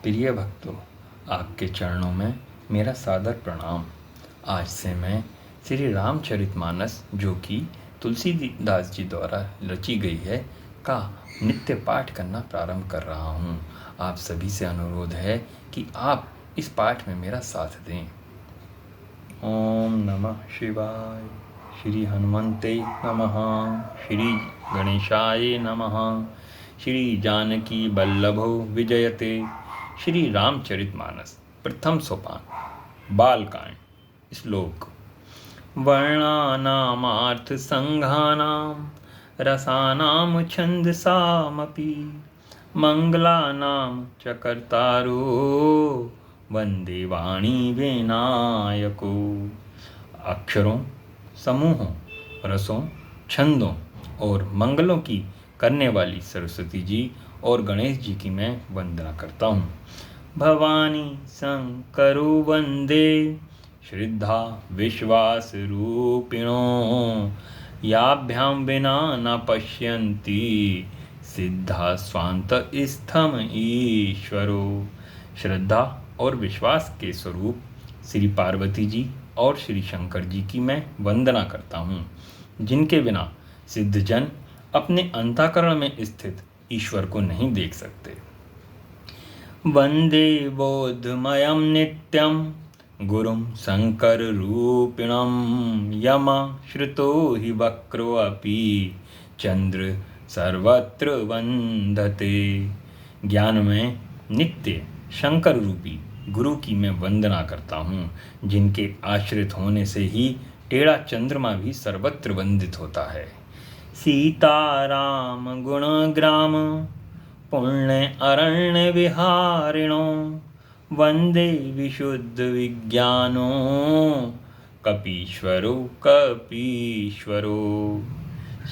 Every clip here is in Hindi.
प्रिय भक्तों, आपके चरणों में मेरा सादर प्रणाम। आज से मैं श्री रामचरितमानस, जो कि तुलसीदास जी द्वारा रची गई है, का नित्य पाठ करना प्रारंभ कर रहा हूँ। आप सभी से अनुरोध है कि आप इस पाठ में मेरा साथ दें। ओम नमः शिवाय। श्री हनुमते नमः। श्री गणेशाय नमः। श्री जानकी वल्लभो विजयते। श्री रामचरितमानस प्रथम सोपान बालकांड। श्लोक। वर्णानामार्थ संघानां रसानां छंदसामपि मंगलानां च कर्तारो वंदे वाणी विनायको। अक्षरों, समूहों, रसों, छंदों और मंगलों की करने वाली सरस्वती जी और गणेश जी की मैं वंदना करता हूँ। भवानी शंकरो वंदे श्रद्धा विश्वास रूपिणो याभ्यां विना न पश्यन्ति सिद्धा स्वांत स्थम ईश्वरो। श्रद्धा और विश्वास के स्वरूप श्री पार्वती जी और श्री शंकर जी की मैं वंदना करता हूँ, जिनके बिना सिद्धजन अपने अंतःकरण में स्थित ईश्वर को नहीं देख सकते। वंदे बोधमयं नित्यं गुरुं शंकर रूपिणं यमा श्रुतो हि वक्रो अपि चंद्र सर्वत्र वंदते। ज्ञान में नित्य शंकर रूपी गुरु की मैं वंदना करता हूँ, जिनके आश्रित होने से ही टेढ़ा चंद्रमा भी सर्वत्र वंदित होता है। सीताराम गुणग्राम पुण्य अरण्य विहारिणो वंदे विशुद्ध विज्ञानो कपीश्वरो कपीश्वरो।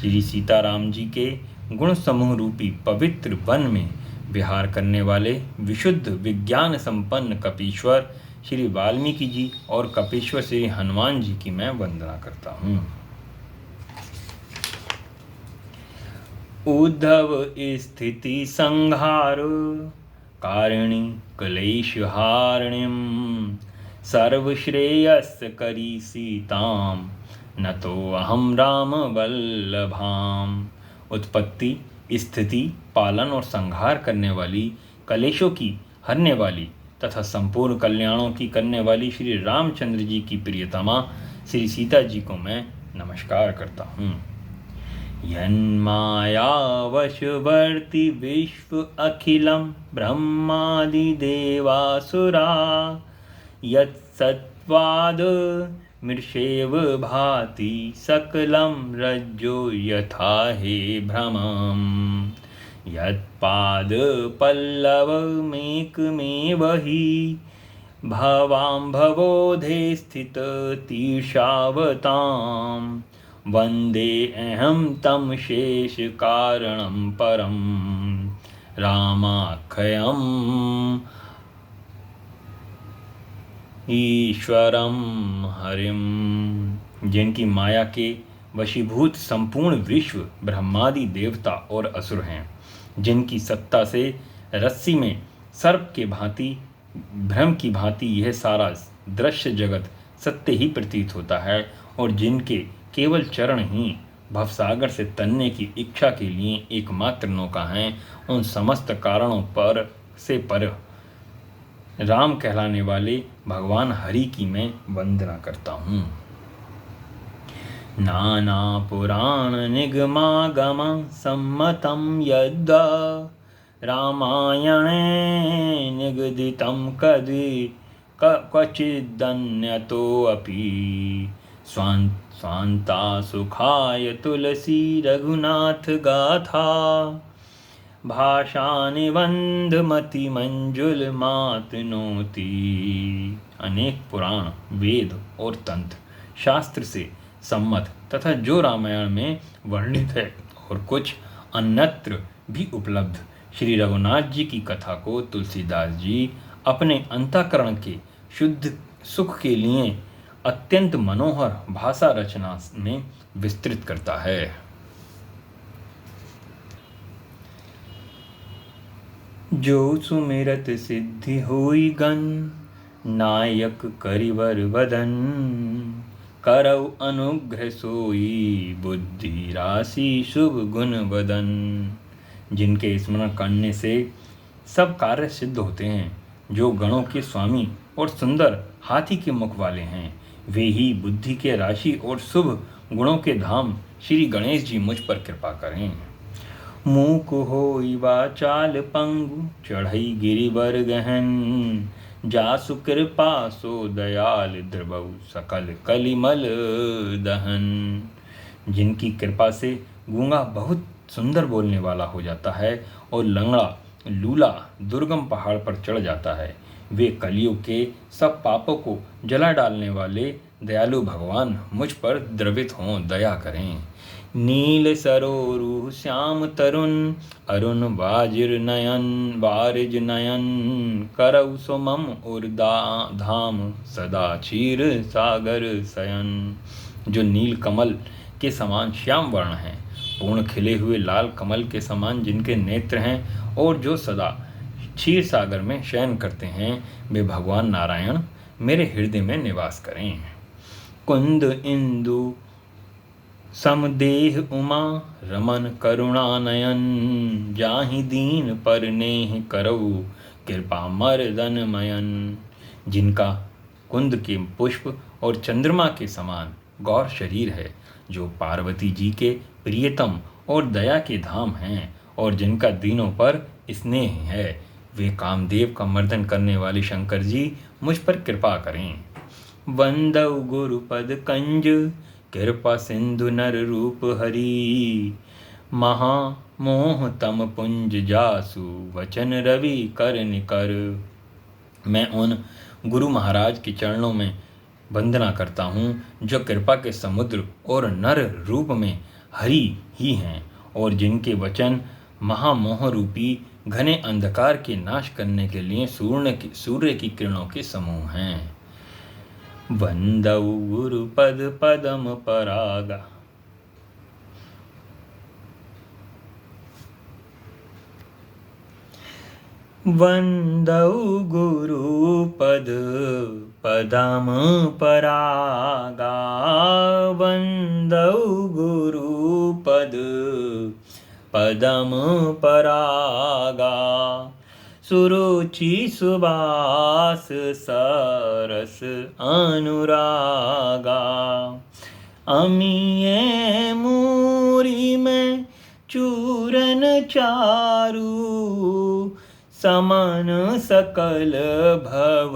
श्री सीताराम जी के गुण समूह रूपी पवित्र वन में विहार करने वाले विशुद्ध विज्ञान संपन्न कपीश्वर श्री वाल्मीकि जी और कपीश्वर श्री हनुमान जी की मैं वंदना करता हूँ। उद्धव स्थिति संहार कारिणी क्लेश हारिणीं सर्वश्रेयस्करी सीतां नतो अहम राम वल्लभाम। उत्पत्ति, स्थिति, पालन और संहार करने वाली, कलेशों की हरने वाली तथा संपूर्ण कल्याणों की करने वाली श्री रामचंद्र जी की प्रियतमा श्री सीता जी को मैं नमस्कार करता हूँ। यन्मायावशवर्ति विश्व अखिलं ब्रह्मादि देवासुरा यत्सत्त्वाद् मृषेव भाति सकलं रज्जो यथा हे भ्रमम्। यत्पाद पल्लवमेकमेव हि भवाम्भवोधे स्थित तीर्षावताम् वंदे अहं तं शेष कारणं परम रामाख्यं ईश्वरं हरिम। जिनकी माया के वशीभूत संपूर्ण विश्व ब्रह्मादि देवता और असुर हैं, जिनकी सत्ता से रस्सी में सर्प के भांति भ्रम की भांति यह सारा दृश्य जगत सत्य ही प्रतीत होता है, और जिनके केवल चरण ही भवसागर से तनने की इच्छा के लिए एकमात्र नौका हैं, उन समस्त कारणों पर से पर राम कहलाने वाले भगवान हरि की मैं वंदना करता हूँ। नाना पुराण निगमागम सम्मतं यद्दा रामायणे निगदितं क्वचिदन्यतोऽपि स्वान्ता सुखाय तुलसी रघुनाथ गाथा भाषा निबंध मति मंजुल मातनोती। अनेक पुराण, वेद और तंत्र शास्त्र से सम्मत तथा जो रामायण में वर्णित है और कुछ अन्यत्र भी उपलब्ध श्री रघुनाथ जी की कथा को तुलसीदास जी अपने अंतःकरण के शुद्ध सुख के लिए अत्यंत मनोहर भाषा रचना में विस्तृत करता है। जो सुमिरत सिद्धि होई गन, नायक करिवर वदन, करौ अनुग्रह सोई, बुद्धि राशि शुभ गुण वदन। जिनके स्मरण करने से सब कार्य सिद्ध होते हैं, जो गणों के स्वामी और सुंदर हाथी के मुख वाले हैं, वे ही बुद्धि के राशि और शुभ गुणों के धाम श्री गणेश जी मुझ पर कृपा करें। मूक होई वाचाल पंगु, चढ़ई गिरिवर गहन, जासु कृपा सो दयाल, द्रवौ सकल कलिमल दहन। जिनकी कृपा से गूंगा बहुत सुंदर बोलने वाला हो जाता है और लंगड़ा लूला दुर्गम पहाड़ पर चढ़ जाता है, वे कलियुग के सब पापों को जला डालने वाले दयालु भगवान मुझ पर द्रवित हों, दया करें। नील सरोरु श्याम तरुण, अरुण वाजिर नयन, वारिज नयन, करौ सुमम उर धाम, सदा क्षीर सागर शयन। जो नील कमल के समान श्याम वर्ण हैं, पूर्ण खिले हुए लाल कमल के समान जिनके नेत्र हैं, और जो सदा क्षीर सागर में शयन करते हैं, वे भगवान नारायण मेरे हृदय में निवास करें। कुंद इंदु समदेह उमा, रमन करुणानयन, जाहि दीन पर नेह करौ, कृपा मर्दन मयन। जिनका कुंद के पुष्प और चंद्रमा के समान गौर शरीर है, जो पार्वती जी के प्रियतम और दया के धाम हैं, और जिनका दीनों पर स्नेह है, वे कामदेव का मर्दन करने वाले शंकर जी मुझ पर कृपा करें। वंदौ गुरुपद कंज, कृपा सिंधु नर रूप हरि, महा मोह तम पुंज जासु, वचन रवि कर निकर। मैं उन गुरु महाराज के चरणों में वंदना करता हूँ, जो कृपा के समुद्र और नर रूप में हरि ही हैं, और जिनके वचन महामोह रूपी घने अंधकार के नाश करने के लिए सूर्य की किरणों के समूह हैं। वंदौ गुरुपद पदम परागा, वंदौ गुरुपद पदम परागा, वंदौ गुरुपद पदम परागा, सुरुचि सुबास सरस अनुरागा। अमिये मूरी में चूरन चारु, समन सकल भव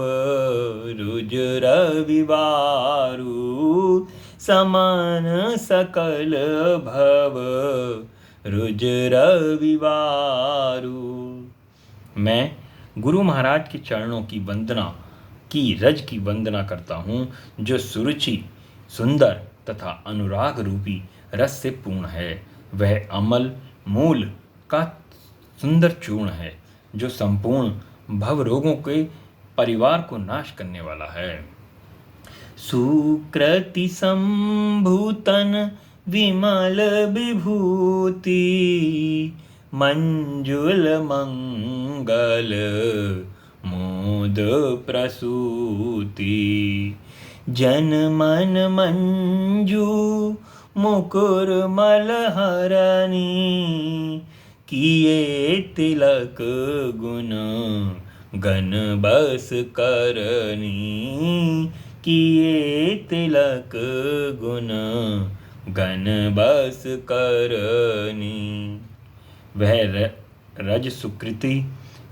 रुज रविवारु, समन सकल भव रुज रविवारु। मैं गुरु महाराज के चरणों की वंदना की रज की वंदना करता हूँ, जो सुरुचि सुंदर तथा अनुराग रूपी रस से पूर्ण है। वह अमल मूल का सुंदर चूर्ण है, जो संपूर्ण भव रोगों के परिवार को नाश करने वाला है। सुकृति संभूतन विमल विभूति, मंजुल मंगल मोद प्रसूति। जन मन मंजू मुकुर मलहरणी, किए तिलक गुण गण बस करनी, किए तिलक गुण गण बस करनी। वह रज सुकृति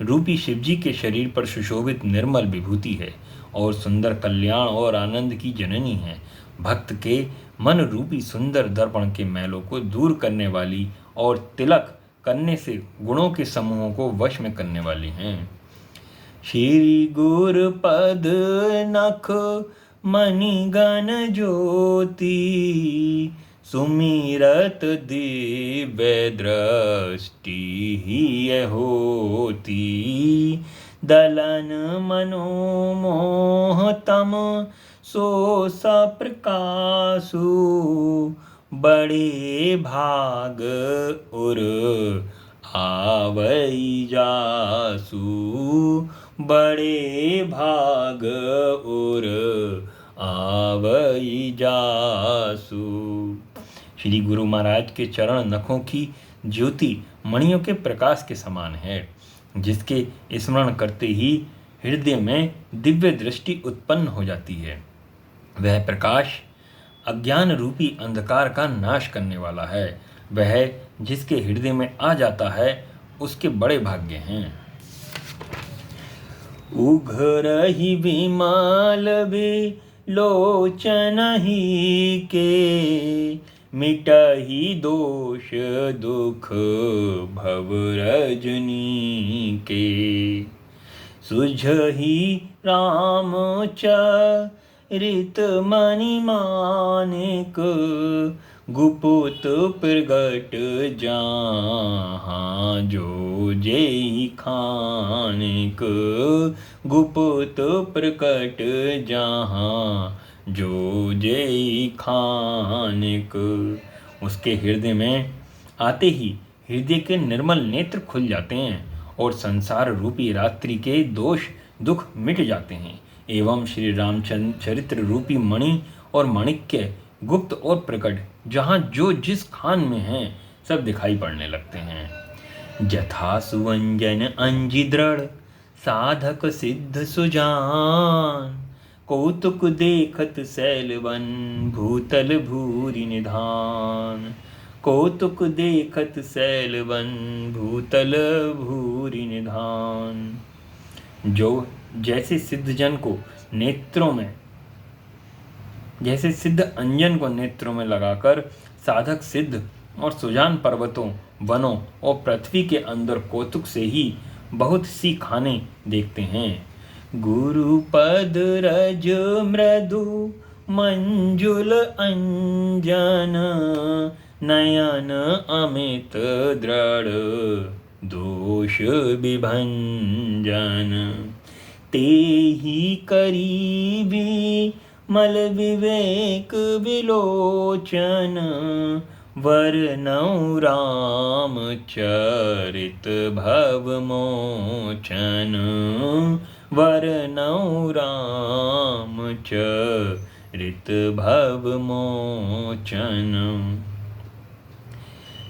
रूपी शिवजी के शरीर पर सुशोभित निर्मल विभूति है, और सुंदर कल्याण और आनंद की जननी है। भक्त के मन रूपी सुंदर दर्पण के मैलों को दूर करने वाली और तिलक करने से गुणों के समूहों को वश में करने वाली हैं। श्री गुर पद नख मणिगण ज्योति, सुमिरत दिव्य दृष्टि ही होती। दलन मनोमोह तम सो सप्रकाशु, बड़े भाग उर आवई जासु, बड़े भाग और आवई जासु। श्री गुरु महाराज के चरण नखों की ज्योति मणियों के प्रकाश के समान है, जिसके स्मरण करते ही हृदय में दिव्य दृष्टि उत्पन्न हो जाती है। वह प्रकाश अज्ञान रूपी अंधकार का नाश करने वाला है। वह जिसके हृदय में आ जाता है उसके बड़े भाग्य हैं। उघरहि विमल लोचन ही के, मिटहि दोष दुख भव रजनी के। सुझहि राम चरित मणि मानिक, गुप्त प्रगट जहाँ जो जेहि खानिक। गुप्त प्रकट जहाँ जो जेहि खानिक। उसके हृदय में आते ही हृदय के निर्मल नेत्र खुल जाते हैं और संसार रूपी रात्रि के दोष दुख मिट जाते हैं, एवं श्री रामचरित्र रूपी मणि और माणिक्य गुप्त और प्रकट जहाँ जो जिस खान में हैं सब दिखाई पड़ने लगते हैं। जथा सुवंजन अंजि दृढ़, साधक सिद्ध सुजान। कौतुक देखत सैलवन, भूतल भूरि निधान। कौतुक देखत सैलवन, भूतल भूरि निधान। जो जैसे सिद्धजन को नेत्रों में, जैसे सिद्ध अंजन को नेत्रों में लगाकर साधक सिद्ध और सुजान पर्वतों, वनों और पृथ्वी के अंदर कौतुक से ही बहुत सी खाने देखते हैं। गुरु पद रज मृदु मंजुल अंजन, नयन अमित दृढ़ दोष विभंजन। तेहि करीबी मल विवेक विलोचन, वर्णौ राम चरित भव मोचन। वर्णौ राम चरित भव मोचन।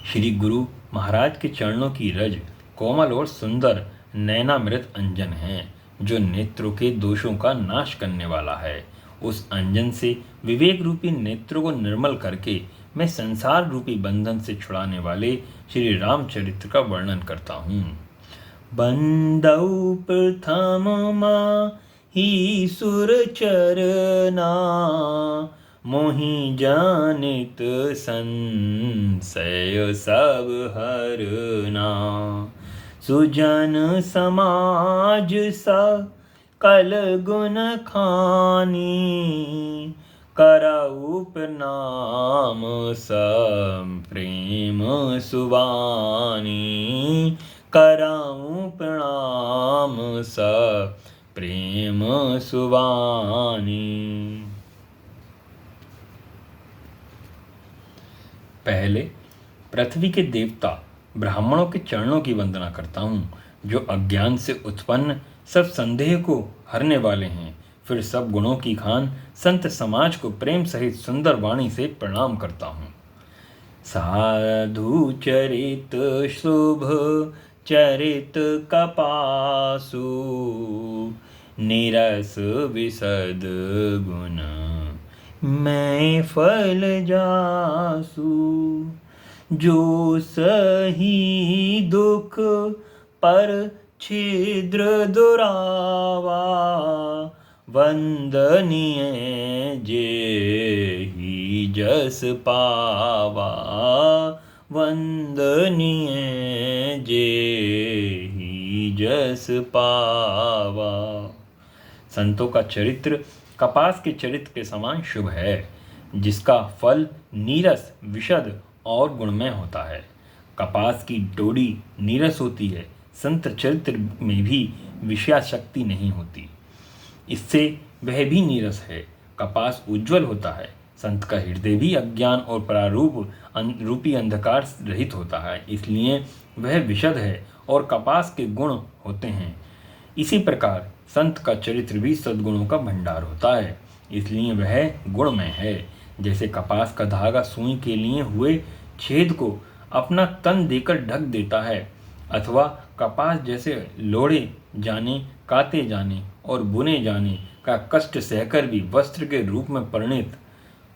श्री गुरु महाराज के चरणों की रज कोमल और सुंदर नैनामृत अंजन है, जो नेत्रों के दोषों का नाश करने वाला है। उस अंजन से विवेक रूपी नेत्रों को निर्मल करके मैं संसार रूपी बंधन से छुड़ाने वाले श्री रामचरित्र का वर्णन करता हूँ। बंदौ प्रथम माहि सुर चरना, मोहि जानित संशय सब हरना। सुजन समाज सकल गुण खानी, कराऊ प्रणाम सब प्रेम सुवानी। कराऊ प्रणाम सब प्रेम सुवानी। पहले पृथ्वी के देवता ब्राह्मणों के चरणों की वंदना करता हूँ, जो अज्ञान से उत्पन्न सब संदेह को हरने वाले हैं। फिर सब गुणों की खान संत समाज को प्रेम सहित सुंदर वाणी से प्रणाम करता हूँ। साधु चरित शुभ चरित कपासु, निरस विशद गुण मैं फल जासु। जो सही दुख पर छिद्र दुरावा, वंदनीय जेहि जस पावा। वंदनीय जेहि जस पावा। संतों का चरित्र कपास के चरित्र के समान शुभ है, जिसका फल नीरस विशद और गुणमय होता है। कपास की डोरी नीरस होती है, संत चरित्र में भी विषया शक्ति नहीं होती, इससे वह भी नीरस है। कपास उज्जवल होता है, संत का हृदय भी अज्ञान और परारूप रूपी अंधकार रहित होता है, इसलिए वह विशद है और कपास के गुण होते हैं। इसी प्रकार संत का चरित्र भी सद्गुणों का भंडार होता है, इसलिए वह गुणमय है। जैसे कपास का धागा सुई के लिए हुए छेद को अपना तन देकर ढक देता है, अथवा कपास जैसे लोढ़े जाने, काते जाने और बुने जाने का कष्ट सहकर भी वस्त्र के रूप में परिणित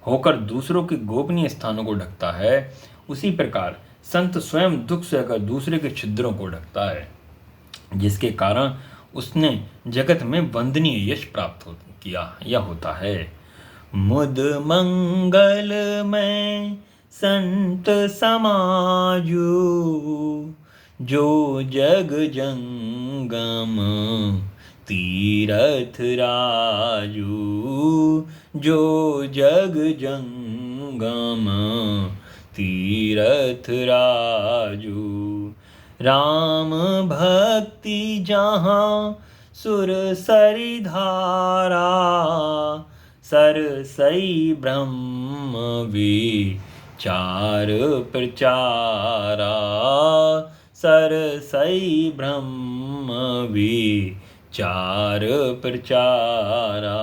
होकर दूसरों के गोपनीय स्थानों को ढकता है, उसी प्रकार संत स्वयं दुख सहकर दूसरे के छिद्रों को ढकता है, जिसके कारण उसने जगत में वंदनीय यश प्राप्त किया या होता है। मुद मंगल में संत समाजू, जो जग जंगम तीरथ राजू, जो जग जंगम तीरथ राजू। राम भक्ति जहाँ सुर सरिधारा, सरसई ब्रह्म विचार प्रचारा, सरसई ब्रह्म विचार प्रचारा।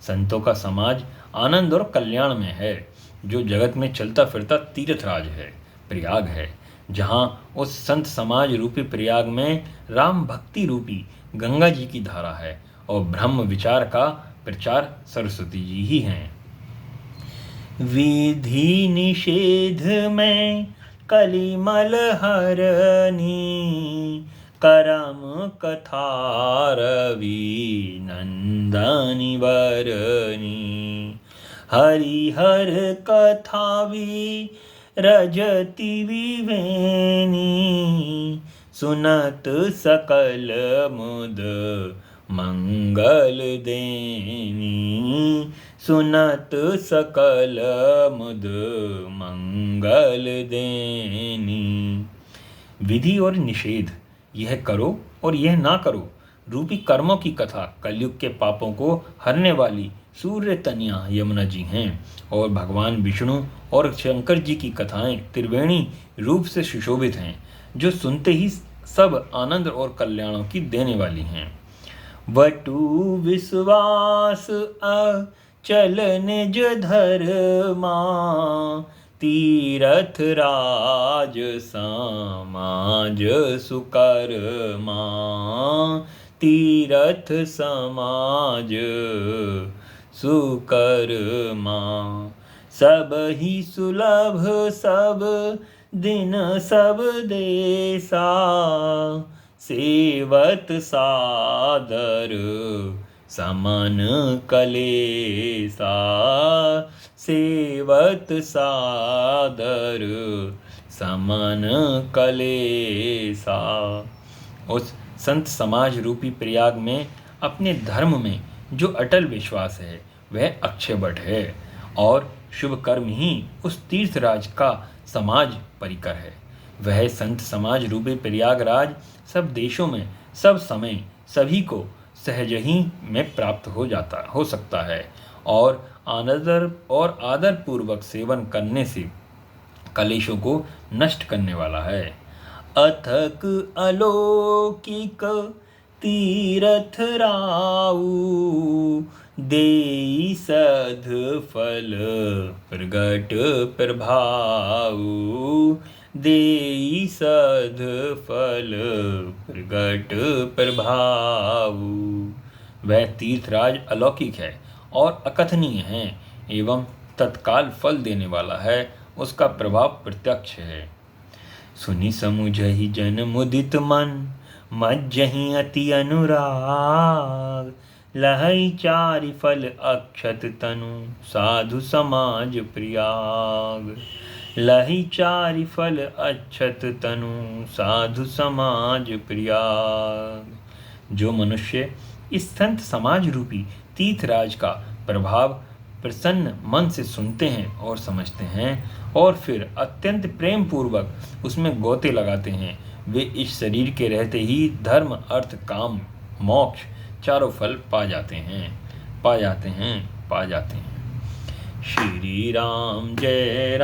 संतों का समाज आनंद और कल्याण में है, जो जगत में चलता फिरता तीर्थराज है, प्रयाग है, जहाँ उस संत समाज रूपी प्रयाग में राम भक्ति रूपी गंगा जी की धारा है और ब्रह्म विचार का प्रचार सरस्वती जी ही हैं। विधि निषेध में कलिमल हरनी, करम कथा रवि नंदनी वरनी। हरिहर कथा भी रजति विवेनी, सुनत सकल मुद मंगल देनी, सुनत सकल मुद मंगल देनी। विधि और निषेध, यह करो और यह ना करो रूपी कर्मों की कथा कलयुग के पापों को हरने वाली सूर्य तनया यमुना जी हैं, और भगवान विष्णु और शंकर जी की कथाएं त्रिवेणी रूप से सुशोभित हैं, जो सुनते ही सब आनंद और कल्याणों की देने वाली हैं। वटु विश्वास अचल निज धर्मा, तीरथ राज समाज सुकर्मा, तीरथ समाज सुकर्मा। सब ही सुलभ सब दिन सब देसा, सेवत सादर समन कलेसा, सेवत सादर समन कलेसा। उस संत समाज रूपी प्रयाग में अपने धर्म में जो अटल विश्वास है वह अक्षय वट है, और शुभ कर्म ही उस तीर्थराज का समाज परिकर है। वह संत समाज रूपी प्रयागराज सब देशों में सब समय सभी को सहज ही में प्राप्त हो सकता है, और आदर पूर्वक सेवन करने से कलेशों को नष्ट करने वाला है। अथक अलौकिक तीरथ राऊ, देई सध फल प्रगट प्रभाऊ, देई सध फल प्रगट प्रभाऊ। वह तीर्थराज अलौकिक है और अकथनीय है एवं तत्काल फल देने वाला है, उसका प्रभाव प्रत्यक्ष है। सुनि समुझहि जन मुदित मन, मज्जहि अति अनुराग, लहई चारि फल अक्षत तनु, साधु समाज प्रयाग। लही चारि फल अक्षत तनु, साधु समाज प्रयाग। जो मनुष्य इस संत समाज रूपी तीर्थराज का प्रभाव प्रसन्न मन से सुनते हैं और समझते हैं, और फिर अत्यंत प्रेम पूर्वक उसमें गोते लगाते हैं, वे इस शरीर के रहते ही धर्म अर्थ काम मोक्ष चारों फल पा जाते हैं। श्री राम जय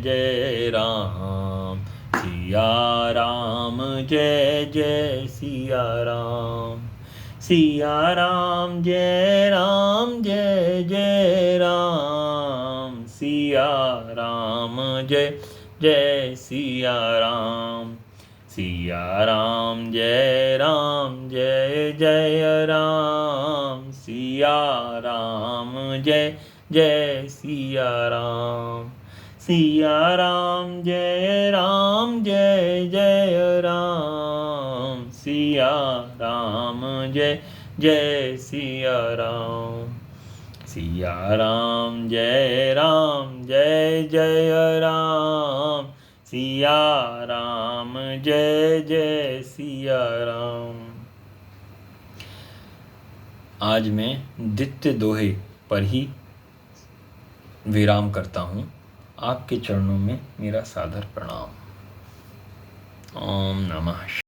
जय राम, सिया राम जय सिया राम, सिया राम जय जय राम, सिया राम जय सिया राम, सिया राम जय जय राम, सिया राम जय सिया राम, सिया राम जय जय राम, सिया राम जय सिया राम, सिया राम जय जय राम, सिया राम जय सिया राम। आज मैं द्वितीय दोहे पर ही विराम करता हूँ। आपके चरणों में मेरा सादर प्रणाम। ओम नमः।